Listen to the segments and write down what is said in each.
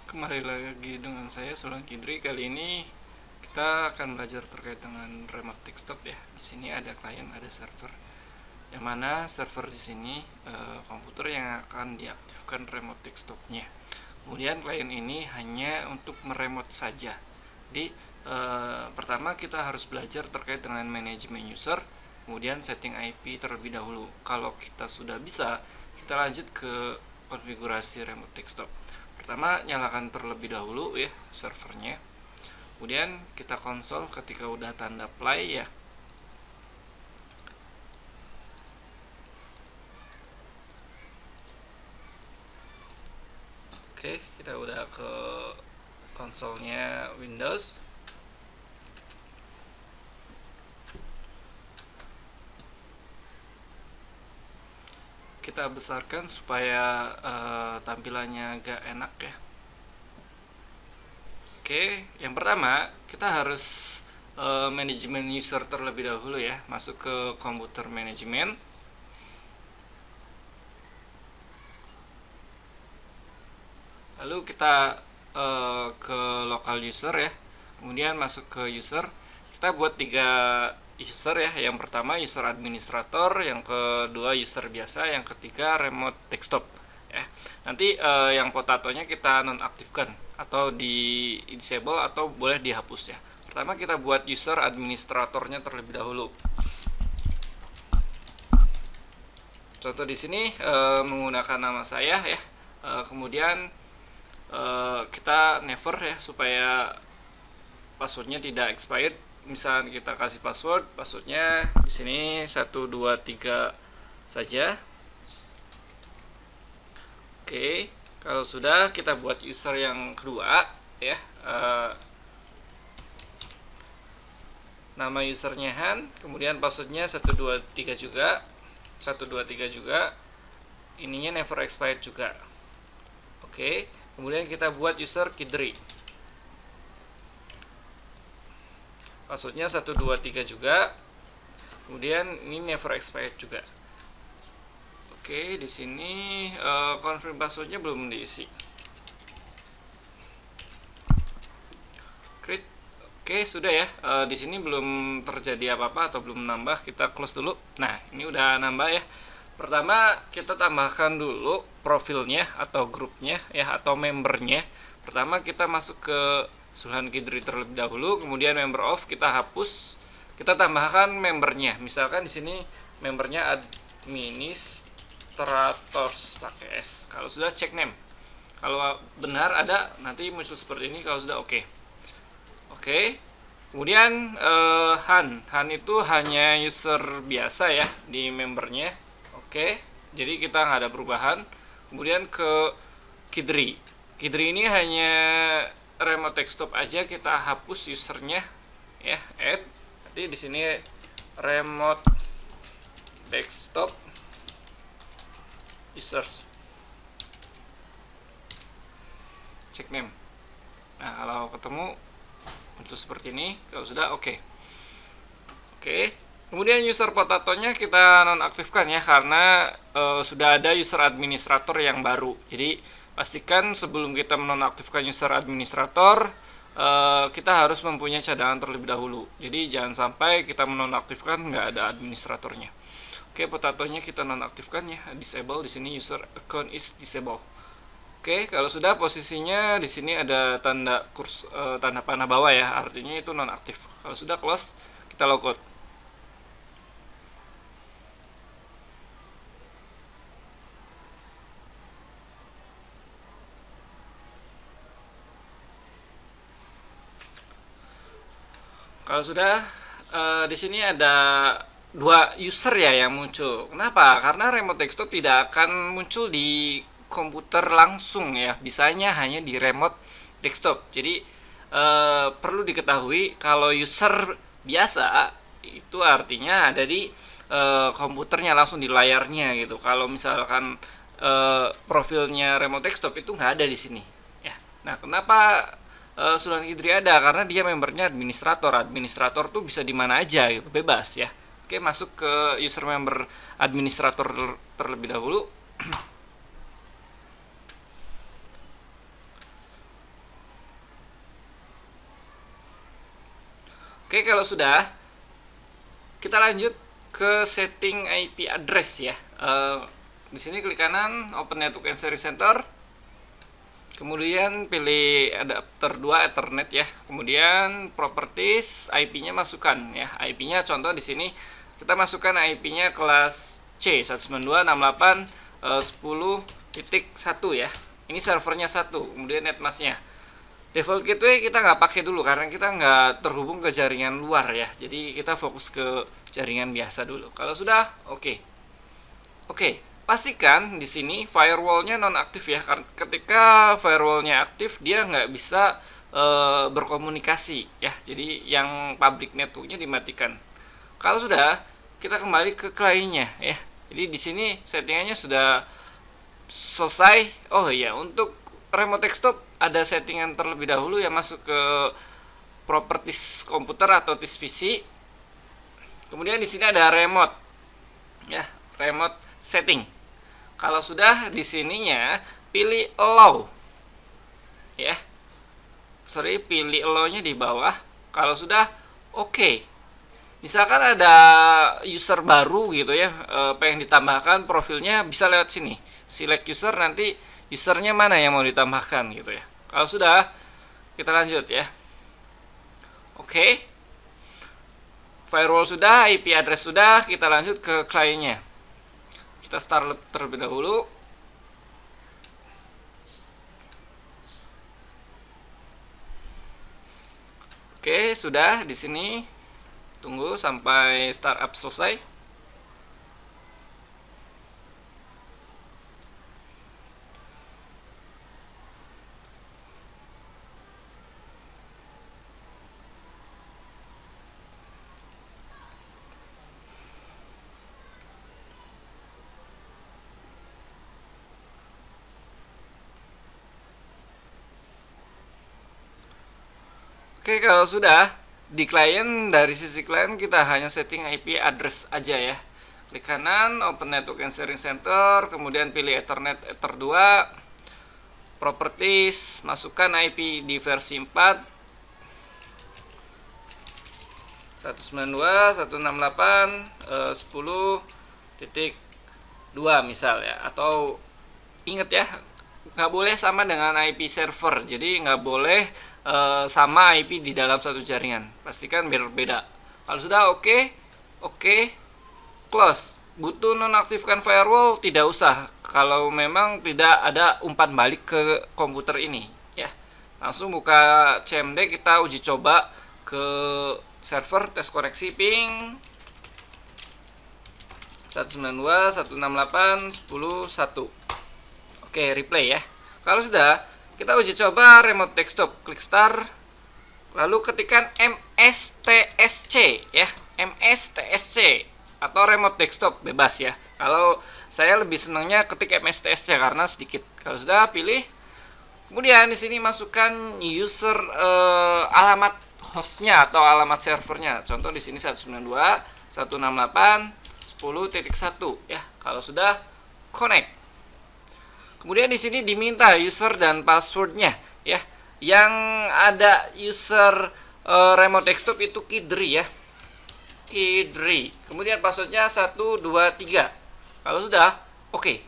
Kembali lagi dengan saya Sultan Kidri. Kali ini kita akan belajar terkait dengan remote desktop ya. Di sini ada klien, ada server. Yang mana server di sini komputer yang akan diaktifkan remote desktopnya. Kemudian klien ini hanya untuk meremote saja. Jadi pertama kita harus belajar terkait dengan manajemen user, kemudian setting IP terlebih dahulu. Kalau kita sudah bisa, kita lanjut ke konfigurasi remote desktop. Pertama, nyalakan terlebih dahulu ya servernya. Kemudian kita konsol ketika udah tanda play ya. Oke, kita udah ke konsolnya Windows. Kita besarkan supaya tampilannya agak enak ya. Oke, yang pertama kita harus manajemen user terlebih dahulu ya. Masuk ke komputer manajemen. Lalu kita ke local user ya. Kemudian masuk ke user. Kita buat 3 user ya. Yang pertama user administrator, yang kedua user biasa, yang ketiga remote desktop ya. Nanti yang potatonya kita nonaktifkan atau di disable atau boleh dihapus ya. Pertama kita buat user administratornya terlebih dahulu. Contoh di sini menggunakan nama saya ya. Kemudian kita never ya supaya passwordnya tidak expired. Misal kita kasih passwordnya di sini 123 saja. Oke, kalau sudah kita buat user yang kedua ya. Nama usernya Han, kemudian passwordnya 123 juga. 123 juga. Ininya never expired juga. Oke, kemudian kita buat user Kidri. Passwordnya 123 juga. Kemudian ini never expired juga. Oke, di sini confirm passwordnya belum diisi. Create. Oke, sudah ya. Di sini belum terjadi apa-apa atau belum nambah. Kita close dulu. Nah, ini udah nambah ya. Pertama kita tambahkan dulu profilnya atau grupnya ya atau membernya. Pertama kita masuk ke Sultan Kidri terlebih dahulu, kemudian member of kita hapus. Kita tambahkan membernya. Misalkan di sini membernya administrators pakai S. Kalau sudah check name. Kalau benar ada nanti muncul seperti ini kalau sudah oke. Oke. Kemudian Han itu hanya user biasa ya di membernya. Oke, jadi kita nggak ada perubahan. Kemudian ke Kidri. Kidri ini hanya remote desktop aja, kita hapus usernya ya, add. Nanti di sini remote desktop users. Check name. Nah, kalau ketemu untuk seperti ini, kalau sudah oke. Oke. Kemudian user potatonya kita nonaktifkan ya karena sudah ada user administrator yang baru. Jadi pastikan sebelum kita menonaktifkan user administrator kita harus mempunyai cadangan terlebih dahulu. Jadi jangan sampai kita menonaktifkan nggak ada administratornya. Oke, potatonya kita nonaktifkan ya, disable. Di sini user account is disable. Oke, kalau sudah posisinya di sini ada tanda tanda panah bawah ya, artinya itu nonaktif. Kalau sudah close, kita logout. Kalau sudah di sini ada 2 user ya yang muncul. Kenapa? Karena remote desktop tidak akan muncul di komputer langsung ya. Bisanya hanya di remote desktop. Jadi perlu diketahui kalau user biasa itu artinya ada di komputernya langsung di layarnya gitu. Kalau misalkan profilnya remote desktop itu nggak ada di sini. Ya. Nah, kenapa Sultan Kidri ada? Karena dia membernya administrator. Administrator tuh bisa di mana aja gitu, bebas ya. Oke, masuk ke user member administrator terlebih dahulu. Oke, kalau sudah, kita lanjut ke setting IP address ya. Di sini klik kanan, open network and sharing center. Kemudian pilih adapter 2 Ethernet ya. Kemudian properties, IP-nya masukkan ya. IP-nya contoh di sini kita masukkan IP-nya kelas C 192.168.10.1 ya. Ini servernya 1, kemudian netmasknya. Default gateway kita nggak pakai dulu karena kita nggak terhubung ke jaringan luar ya. Jadi kita fokus ke jaringan biasa dulu. Kalau sudah, oke. Pastikan di sini firewallnya nonaktif ya. Karena ketika firewallnya aktif dia nggak bisa berkomunikasi ya. Jadi yang public networknya dimatikan. Kalau sudah, kita kembali ke kliennya ya. Jadi di sini settingannya sudah selesai. Oh iya, untuk remote desktop ada settingan terlebih dahulu yang masuk ke properties komputer atau disk PC. Kemudian di sini ada remote ya, remote setting. Kalau sudah di sininya pilih allow ya. Pilih allow-nya di bawah. Kalau sudah oke. Misalkan ada user baru gitu ya, pengen ditambahkan profilnya, bisa lewat sini. Select user, nanti usernya mana yang mau ditambahkan gitu ya. Kalau sudah, kita lanjut ya. Oke. Firewall sudah, IP address sudah, kita lanjut ke kliennya. Kita start terlebih dahulu. Oke, sudah di sini. Tunggu sampai startup selesai. Oke, kalau sudah di klien, dari sisi klien kita hanya setting IP address aja ya. Klik kanan, open network and sharing center, kemudian pilih Ethernet Ether 2, properties, masukkan IP di versi 4, 192.168.10.2 misal ya. Atau ingat ya, nggak boleh sama dengan IP server, jadi nggak boleh sama IP di dalam satu jaringan, pastikan berbeda. Kalau sudah oke, close. Butuh nonaktifkan firewall, tidak usah kalau memang tidak ada umpan balik ke komputer ini ya. Langsung buka CMD, kita uji coba ke server, tes koneksi ping 192.168.10.1. Oke, replay ya. Kalau sudah, kita uji coba remote desktop. Klik start, lalu ketikkan MSTSC ya, MSTSC atau remote desktop, bebas ya. Kalau saya lebih senangnya ketik MSTSC karena sedikit. Kalau sudah, pilih. Kemudian di sini masukkan user alamat hostnya atau alamat servernya. Contoh di sini 192.168.10.1 ya. Kalau sudah, connect. Kemudian di sini diminta user dan passwordnya ya. Yang ada user remote desktop itu Kidri ya. Kidri. Kemudian passwordnya 123. Kalau sudah, oke.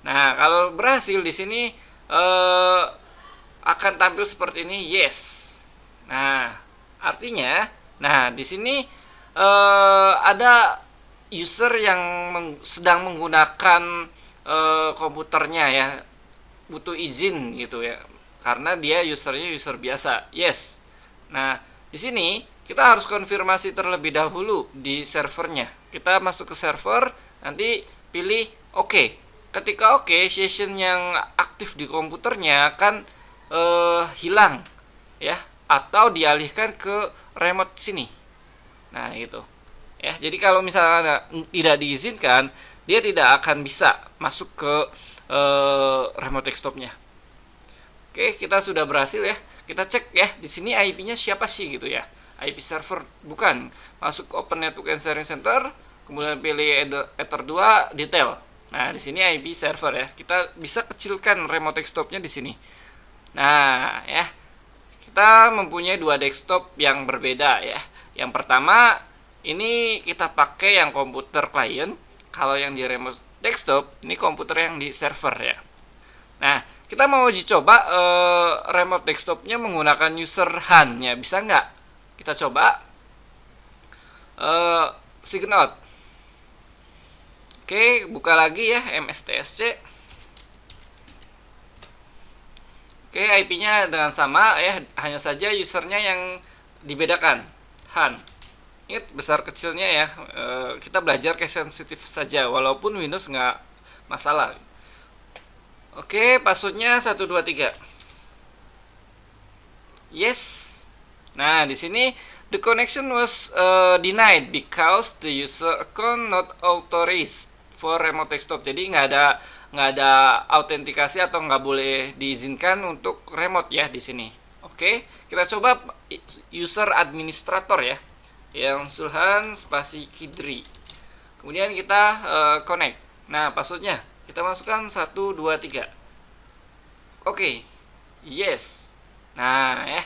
Nah, kalau berhasil di sini akan tampil seperti ini, yes. Nah, artinya, di sini ada user yang sedang menggunakan komputernya ya, butuh izin gitu ya, karena dia usernya user biasa, yes. Nah, di sini kita harus konfirmasi terlebih dahulu di servernya. Kita masuk ke server, nanti pilih oke. Ketika oke, session yang aktif di komputernya akan hilang ya, atau dialihkan ke remote sini. Nah, gitu ya. Jadi kalau misalnya tidak diizinkan, dia tidak akan bisa masuk ke remote desktopnya. Oke, kita sudah berhasil ya. Kita cek ya, di sini IP-nya siapa sih gitu ya. IP server bukan. Masuk Open Network and Sharing Center, kemudian pilih Ether 2 detail. Nah, di sini IP server ya. Kita bisa kecilkan remote desktopnya di sini. Nah, ya. kita mempunyai dua desktop yang berbeda ya. Yang pertama, ini kita pakai yang komputer client. Kalau yang di remote desktop, ini komputer yang di server ya. Nah, kita mau uji coba remote desktopnya menggunakan user Han ya. Bisa nggak? Kita coba sign out. Oke, buka lagi ya MSTSC. Oke, IP-nya dengan sama ya, hanya saja usernya yang dibedakan, Han. Ingat besar kecilnya ya, kita belajar case sensitif saja, walaupun Windows nggak masalah. Oke, passwordnya 123. Yes. Nah, di sini the connection was denied because the user account not authorized for remote desktop. Jadi nggak ada autentikasi atau nggak boleh diizinkan untuk remote ya di sini. Oke, kita coba user administrator ya, yang Sulhan spasi Kidri. Kemudian kita connect. Nah, passwordnya kita masukkan 123. Oke, yes. Nah ya.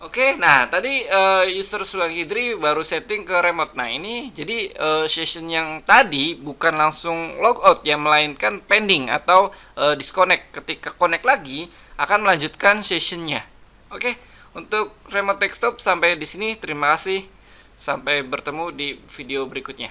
Oke, nah tadi user Sulhan Kidri baru setting ke remote. Nah ini jadi session yang tadi bukan langsung logout ya, melainkan pending atau disconnect. Ketika connect lagi akan melanjutkan sessionnya. Oke, untuk remote desktop sampai di sini. Terima kasih. Sampai bertemu di video berikutnya.